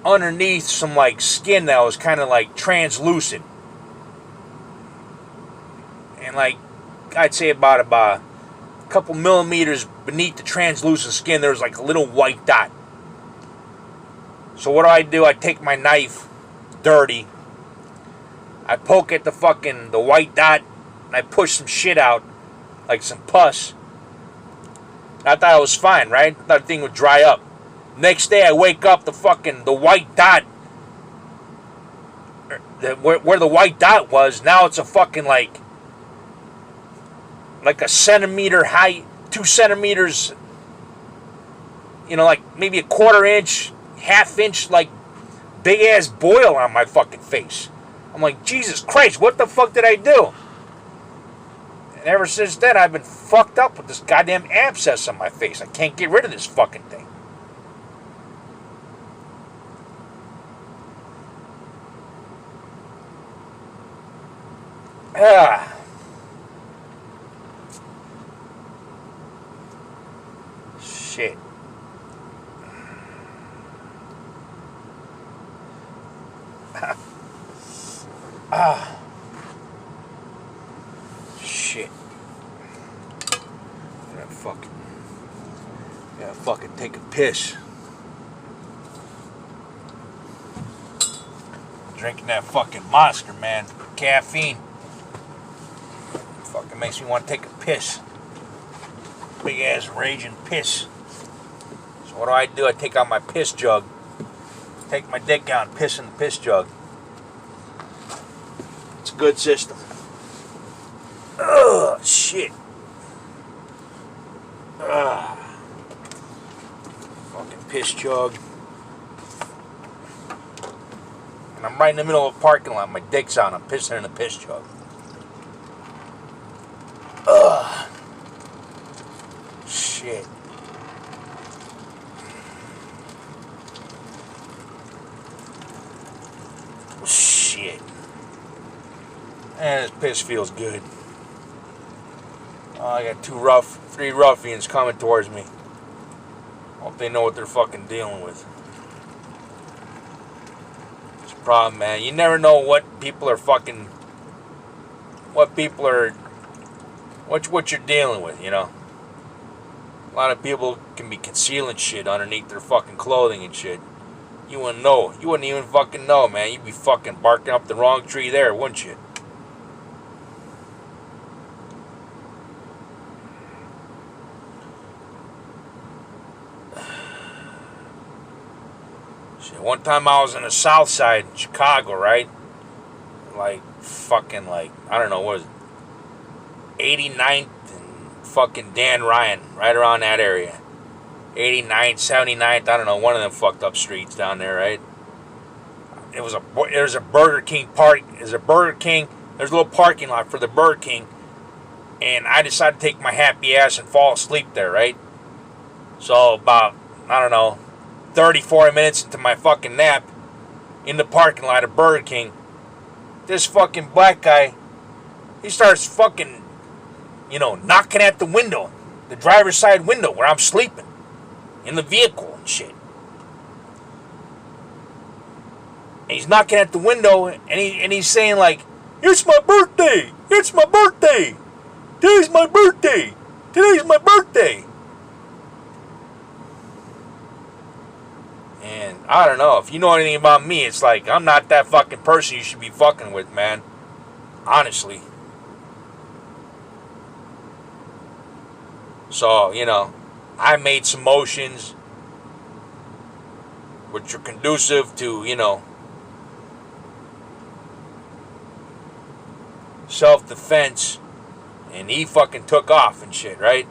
S1: underneath some like skin that was kind of like translucent. And like, I'd say about a couple millimeters beneath the translucent skin, there was like a little white dot. So what do? I take my knife, dirty, I poke at the white dot, and I push some shit out, like some pus. I thought it was fine, right? I thought the thing would dry up. Next day I wake up, the white dot, where the white dot was, now it's a fucking like a centimeter high, 2 centimeters, like maybe a quarter inch, half inch, like big ass boil on my fucking face. I'm like, Jesus Christ, what the fuck did I do? And ever since then, I've been fucked up with this goddamn abscess on my face. I can't get rid of this fucking thing. Ah. Shit. Shit. Gotta fucking take a piss. Drinking that fucking Monster, man. Caffeine. Fucking makes me want to take a piss. Big ass raging piss. So what do? I take out my piss jug. Take my dick out and piss in the piss jug. It's a good system. Ugh, shit. Ugh. Fucking piss jug. And I'm right in the middle of a parking lot. My dick's out. I'm pissing in the piss jug. Ugh. Shit. Shit. And this piss feels good. Oh, I got 3 ruffians coming towards me. Hope they know what they're fucking dealing with. It's a problem, man. You never know what you're dealing with, you know. A lot of people can be concealing shit underneath their fucking clothing and shit. You wouldn't know. You wouldn't even fucking know, man. You'd be fucking barking up the wrong tree there, wouldn't you? one time I was in the south side, Chicago, right? Like, fucking, like, I don't know, what was it? 89th and fucking Dan Ryan, right around that area. 89th, 79th, I don't know, one of them fucked up streets down there, right? There's a Burger King park. There's a Burger King. There's a little parking lot for the Burger King. And I decided to take my happy ass and fall asleep there, right? So about, I don't know, 30, 40 minutes into my fucking nap in the parking lot of Burger King, this fucking black guy, he starts fucking, knocking at the window, the driver's side window where I'm sleeping in the vehicle and shit. And he's knocking at the window and he's saying like, "It's my birthday! It's my birthday! Today's my birthday! Today's my birthday!" And I don't know, if you know anything about me, it's like, I'm not that fucking person you should be fucking with, man. Honestly. So, I made some motions which are conducive to, self-defense, and he fucking took off and shit, right?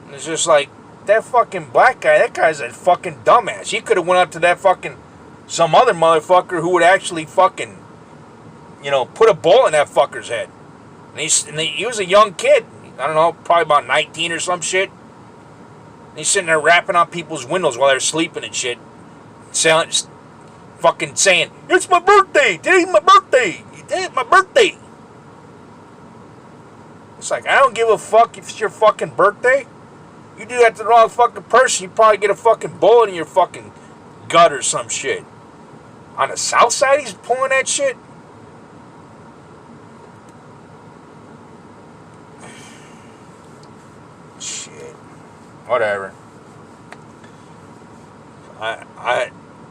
S1: And it's just like, that fucking black guy, that guy's a fucking dumbass. He could have went up to that fucking, some other motherfucker who would actually fucking, put a bullet in that fucker's head. And he was a young kid. I don't know, probably about 19 or some shit. And he's sitting there rapping on people's windows while they're sleeping and shit. Fucking saying, "It's my birthday! Today's my birthday! Today's my birthday!" It's like, I don't give a fuck if it's your fucking birthday. You do that to the wrong fucking person, you probably get a fucking bullet in your fucking gut or some shit. On the south side, he's pulling that shit. Shit. Whatever.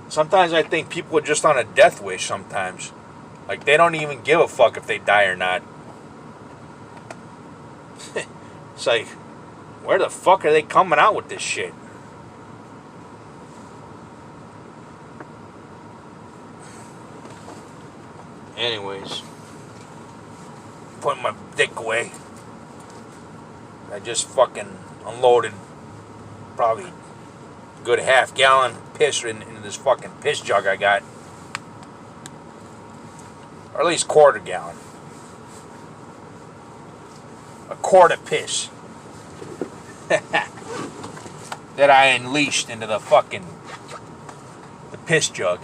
S1: Sometimes I think people are just on a death wish sometimes. Like, they don't even give a fuck if they die or not. It's like, where the fuck are they coming out with this shit? Anyways, putting my dick away. I just fucking unloaded probably a good half-gallon piss into this fucking piss jug I got. Or at least quarter gallon. A quart of piss. That I unleashed into the piss jug.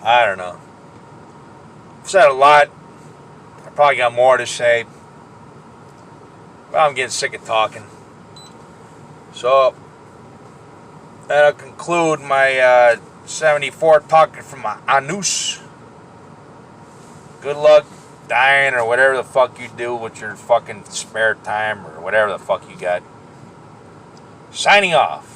S1: I don't know. I've said a lot. I probably got more to say. But I'm getting sick of talking. So, that'll conclude my 74 talking from my anus. Good luck dying or whatever the fuck you do with your fucking spare time or whatever the fuck you got. Signing off.